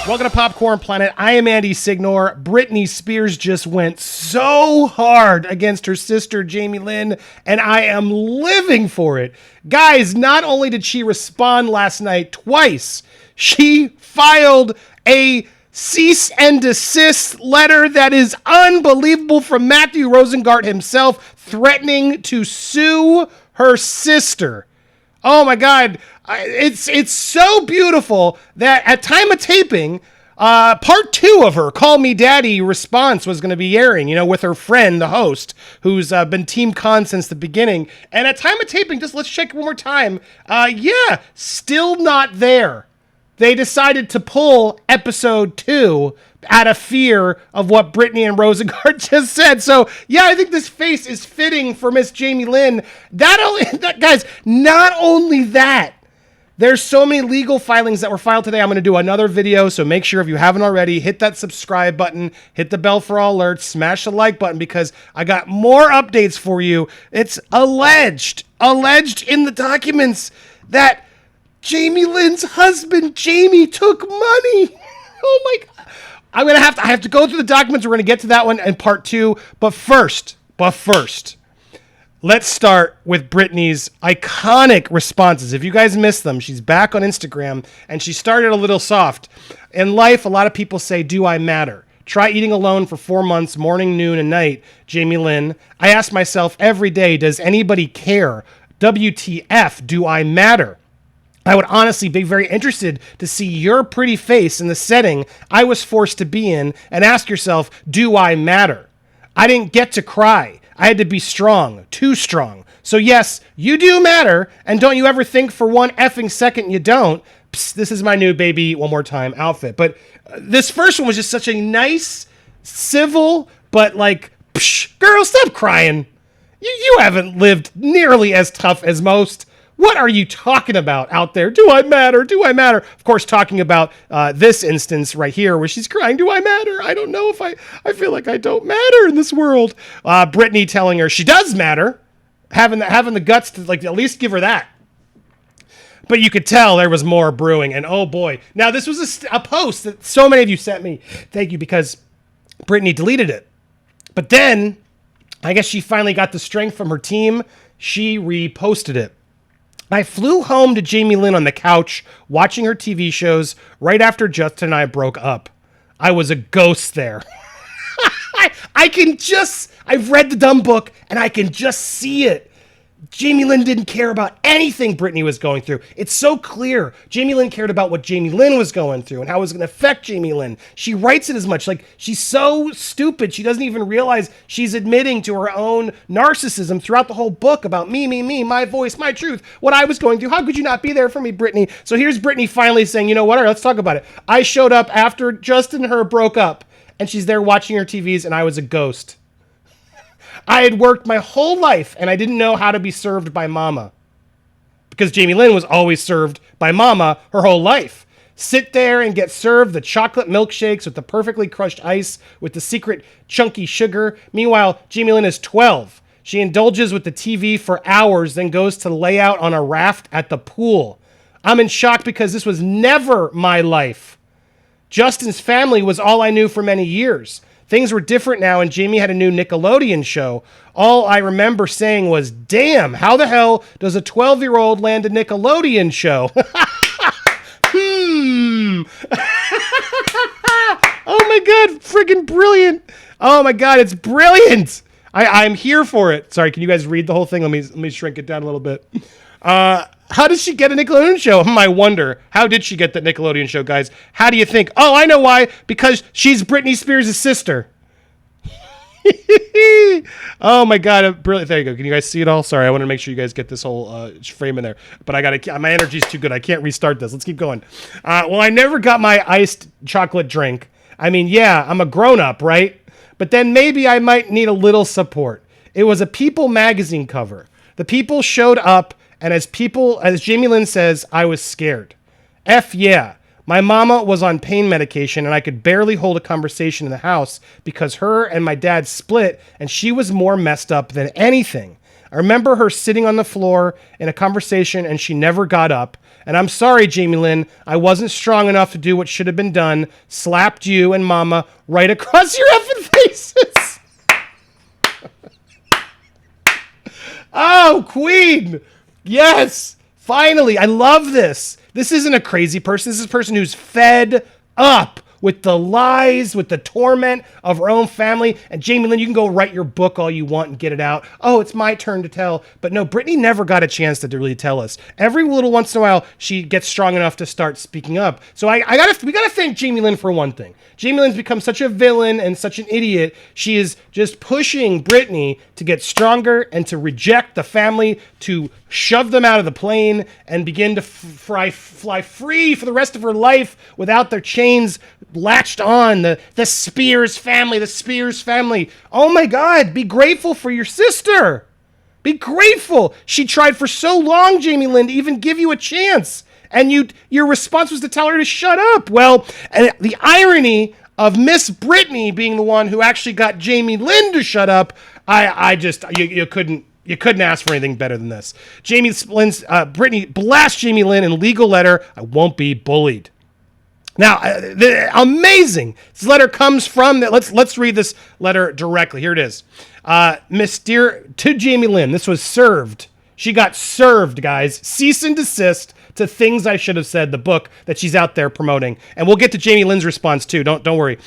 Welcome to Popcorn Planet. I am Andy Signore. Britney Spears just went so hard against her sister, Jamie Lynn, and I am living for it. Guys, not only did she respond last night twice, she filed a cease and desist letter that is unbelievable from Matthew Rosengart himself, threatening to sue her sister. Oh my God. It's so beautiful that at time of taping, part 2 of her Call Me Daddy response was going to be airing, with her friend, the host, who's been Team Con since the beginning. And at time of taping, just let's check one more time. Still not there. They decided to pull episode 2 out of fear of what Britney and Rosengart just said. So, yeah, I think this face is fitting for Miss Jamie Lynn. Guys, not only that, there's so many legal filings that were filed today. I'm going to do another video, so make sure if you haven't already, hit that subscribe button, hit the bell for all alerts, smash the like button, because I got more updates for you. It's alleged in the documents that Jamie Lynn's husband, Jamie, took money. Oh my God. I have to go through the documents. We're going to get to that one in part 2. But first, let's start with Britney's iconic responses. If you guys missed them, she's back on Instagram, and she started a little soft. In life, a lot of people say, do I matter? Try eating alone for 4 months, morning, noon, and night, Jamie Lynn. I ask myself every day, does anybody care? WTF, do I matter? I would honestly be very interested to see your pretty face in the setting I was forced to be in and ask yourself, do I matter? I didn't get to cry. I had to be strong, too strong. So yes, you do matter, and don't you ever think for one effing second you don't. Psst, this is my new baby, one more time, outfit. But this first one was just such a nice, civil, but like, psh, girl, stop crying. You haven't lived nearly as tough as most. What are you talking about out there? Do I matter? Do I matter? Of course, talking about this instance right here where she's crying, do I matter? I don't know if I feel like I don't matter in this world. Britney telling her she does matter, having the guts to like at least give her that. But you could tell there was more brewing, and oh boy. Now, this was a post that so many of you sent me. Thank you, because Britney deleted it. But then, I guess she finally got the strength from her team. She reposted it. I flew home to Jamie Lynn on the couch, watching her TV shows right after Justin and I broke up. I was a ghost there. I've read the dumb book, and I can just see it. Jamie Lynn didn't care about anything Britney was going through. It's so clear. Jamie Lynn cared about what Jamie Lynn was going through and how it was going to affect Jamie Lynn. She writes it as much. Like, she's so stupid. She doesn't even realize she's admitting to her own narcissism throughout the whole book about me, my voice, my truth, what I was going through. How could you not be there for me, Britney? So here's Britney finally saying, you know what? All right, let's talk about it. I showed up after Justin and her broke up, and she's there watching her TVs, and I was a ghost. I had worked my whole life, and I didn't know how to be served by mama. Because Jamie Lynn was always served by mama her whole life. Sit there and get served the chocolate milkshakes with the perfectly crushed ice with the secret chunky sugar. Meanwhile, Jamie Lynn is 12. She indulges with the TV for hours, then goes to lay out on a raft at the pool. I'm in shock because this was never my life. Justin's family was all I knew for many years. Things were different now, and Jamie had a new Nickelodeon show. All I remember saying was, damn, how the hell does a 12-year-old land a Nickelodeon show? Oh my God, friggin' brilliant. Oh my God, it's brilliant. I'm here for it. Sorry, can you guys read the whole thing? Let me shrink it down a little bit. How did she get a Nickelodeon show? I wonder. How did she get that Nickelodeon show, guys? How do you think? Oh, I know why. Because she's Britney Spears' sister. Oh my God. Brilliant. There you go. Can you guys see it all? Sorry, I want to make sure you guys get this whole frame in there. But my energy's too good. I can't restart this. Let's keep going. Well, I never got my iced chocolate drink. I mean, yeah, I'm a grown-up, right? But then maybe I might need a little support. It was a People magazine cover. The People showed up, and as Jamie Lynn says, I was scared. F yeah. My mama was on pain medication, and I could barely hold a conversation in the house because her and my dad split, and she was more messed up than anything. I remember her sitting on the floor in a conversation and she never got up. And I'm sorry, Jamie Lynn, I wasn't strong enough to do what should have been done. Slapped you and mama right across your effing faces. Oh, Queen. Yes. Finally. I love this. This isn't a crazy person. This is a person who's fed up with the lies, with the torment of her own family. And Jamie Lynn, you can go write your book all you want and get it out. Oh, it's my turn to tell. But no, Britney never got a chance to really tell us. Every little once in a while, she gets strong enough to start speaking up. So we gotta thank Jamie Lynn for one thing. Jamie Lynn's become such a villain and such an idiot. She is just pushing Britney to get stronger and to reject the family, to shove them out of the plane and begin to fly free for the rest of her life without their chains latched on. The Spears family. Oh my God, be grateful for your sister. Be grateful. She tried for so long, Jamie Lynn, to even give you a chance. And your response was to tell her to shut up. Well, and the irony of Miss Britney being the one who actually got Jamie Lynn to shut up, you couldn't ask for anything better than this. Britney blasts Jamie Lynn in legal letter. I won't be bullied. Now, amazing. This letter comes from. Let's read this letter directly. Here it is. To Jamie Lynn. This was served. She got served, guys. Cease and desist to Things I Should Have Said, the book that she's out there promoting. And we'll get to Jamie Lynn's response too. Don't worry.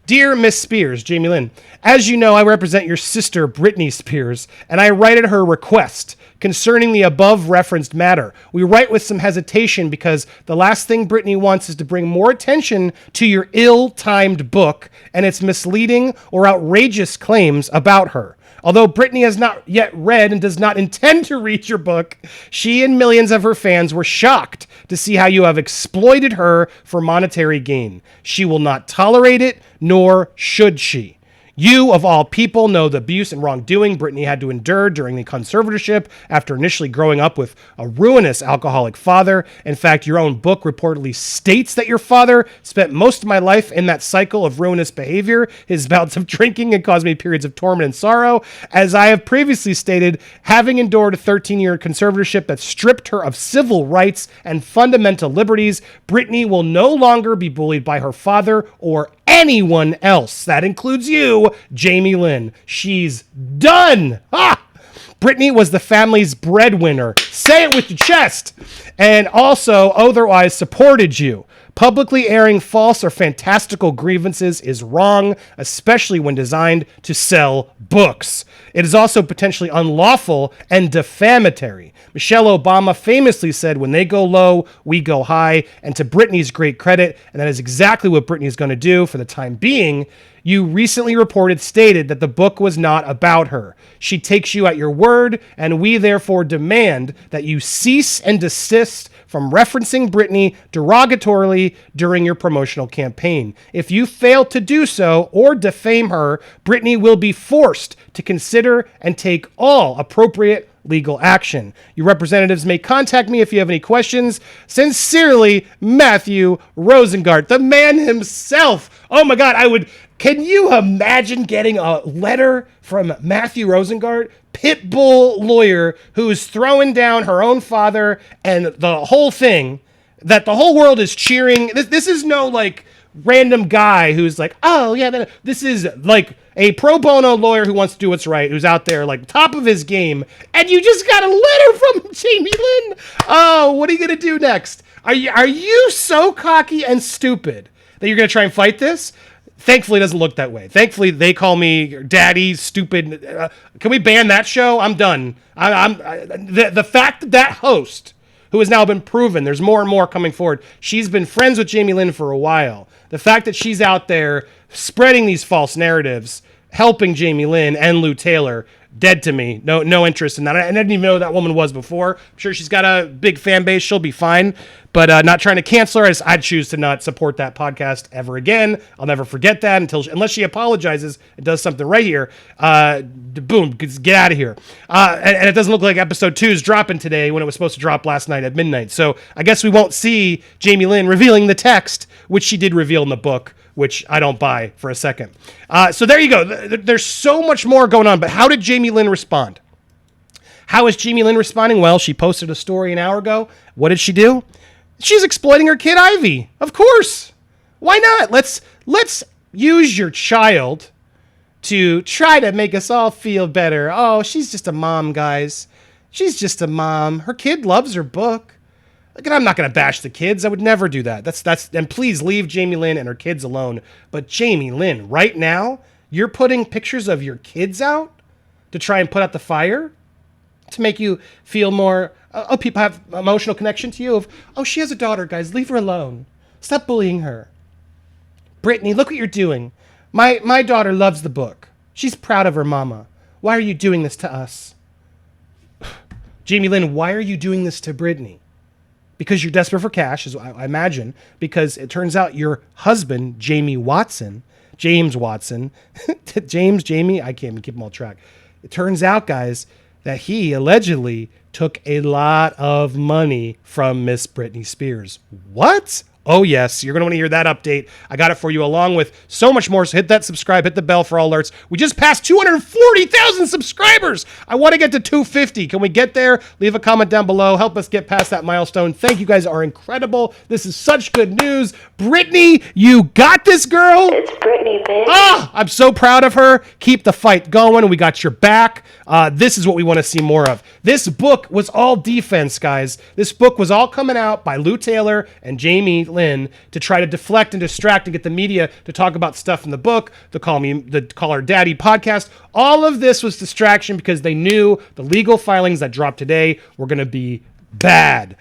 Dear Miss Spears, Jamie Lynn, as you know, I represent your sister, Britney Spears, and I write at her request concerning the above referenced matter. We write with some hesitation because the last thing Britney wants is to bring more attention to your ill-timed book and its misleading or outrageous claims about her. Although Britney has not yet read and does not intend to read your book, she and millions of her fans were shocked to see how you have exploited her for monetary gain. She will not tolerate it, nor should she. You, of all people, know the abuse and wrongdoing Britney had to endure during the conservatorship after initially growing up with a ruinous alcoholic father. In fact, your own book reportedly states that your father spent most of my life in that cycle of ruinous behavior. His bouts of drinking had caused me periods of torment and sorrow. As I have previously stated, having endured a 13-year conservatorship that stripped her of civil rights and fundamental liberties, Britney will no longer be bullied by her father or anyone else. That includes you, Jamie Lynn. She's done. Britney was the family's breadwinner. Say it with your chest. And also otherwise supported you. Publicly airing false or fantastical grievances is wrong, especially when designed to sell books. It is also potentially unlawful and defamatory. Michelle Obama famously said, when they go low, we go high. And to Britney's great credit, and that is exactly what Britney is going to do for the time being, you recently stated that the book was not about her. She takes you at your word, and we therefore demand that you cease and desist from referencing Britney derogatorily during your promotional campaign. If you fail to do so or defame her, Britney will be forced to consider and take all appropriate legal action. Your representatives may contact me if you have any questions. Sincerely, Matthew Rosengart, the man himself. Oh my God, can you imagine getting a letter from Matthew Rosengart, pit bull lawyer, who's throwing down her own father and the whole thing, that the whole world is cheering? This is no like random guy who's like, oh yeah, this is like a pro bono lawyer who wants to do what's right, who's out there like top of his game, and you just got a letter from Jamie Lynn. Oh, what are you gonna do next? Are you so cocky and stupid that you're gonna try and fight this? Thankfully, it doesn't look that way. Thankfully, they call me daddy, stupid. Can we ban that show? I'm done. The fact that host, who has now been proven, there's more and more coming forward, she's been friends with Jamie Lynn for a while. The fact that she's out there spreading these false narratives, helping Jamie Lynn and Lou Taylor, dead to me. No interest in that. I didn't even know who that woman was before. I'm sure she's got a big fan base. She'll be fine. But not trying to cancel her. I'd choose to not support that podcast ever again. I'll never forget that unless she apologizes and does something right here. Boom, get out of here. And it doesn't look like episode 2 is dropping today when it was supposed to drop last night at midnight. So I guess we won't see Jamie Lynn revealing the text, which she did reveal in the book, which I don't buy for a second. So there you go. There's so much more going on. But how did Jamie Lynn respond? How is Jamie Lynn responding? Well, she posted a story an hour ago. What did she do? She's exploiting her kid Ivy. Of course. Why not? Let's use your child to try to make us all feel better. Oh, she's just a mom, guys. She's just a mom. Her kid loves her book. Again, I'm not going to bash the kids. I would never do that. And please leave Jamie Lynn and her kids alone. But Jamie Lynn, right now, you're putting pictures of your kids out to try and put out the fire, to make you feel more, people have emotional connection to you of, oh, she has a daughter, guys. Leave her alone. Stop bullying her. Britney, look what you're doing. My daughter loves the book. She's proud of her mama. Why are you doing this to us? Jamie Lynn, why are you doing this to Britney? Because you're desperate for cash, as I imagine, because it turns out your husband, James Watson, Jamie, I can't even keep them all track. It turns out, guys, that he allegedly took a lot of money from Miss Britney Spears. What? Oh, yes. You're going to want to hear that update. I got it for you along with so much more. So hit that subscribe, hit the bell for all alerts. We just passed 240,000 subscribers. I want to get to 250. Can we get there? Leave a comment down below. Help us get past that milestone. Thank you guys are incredible. This is such good news. Britney, you got this, girl. It's Britney, bitch. I'm so proud of her. Keep the fight going. We got your back. This is what we want to see more of. This book was all defense, guys. This book was all coming out by Lou Taylor and Jamie Lynn to try to deflect and distract and get the media to talk about stuff in the book, the Call Her Daddy podcast. All of this was distraction because they knew the legal filings that dropped today were going to be bad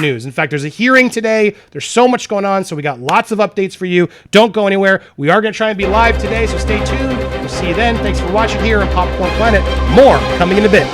news. In fact, there's a hearing today. There's so much going on, so we got lots of updates for you. Don't go anywhere. We are going to try and be live today, so stay tuned. We'll see you then. Thanks for watching here on Popcorn Planet. More coming in a bit.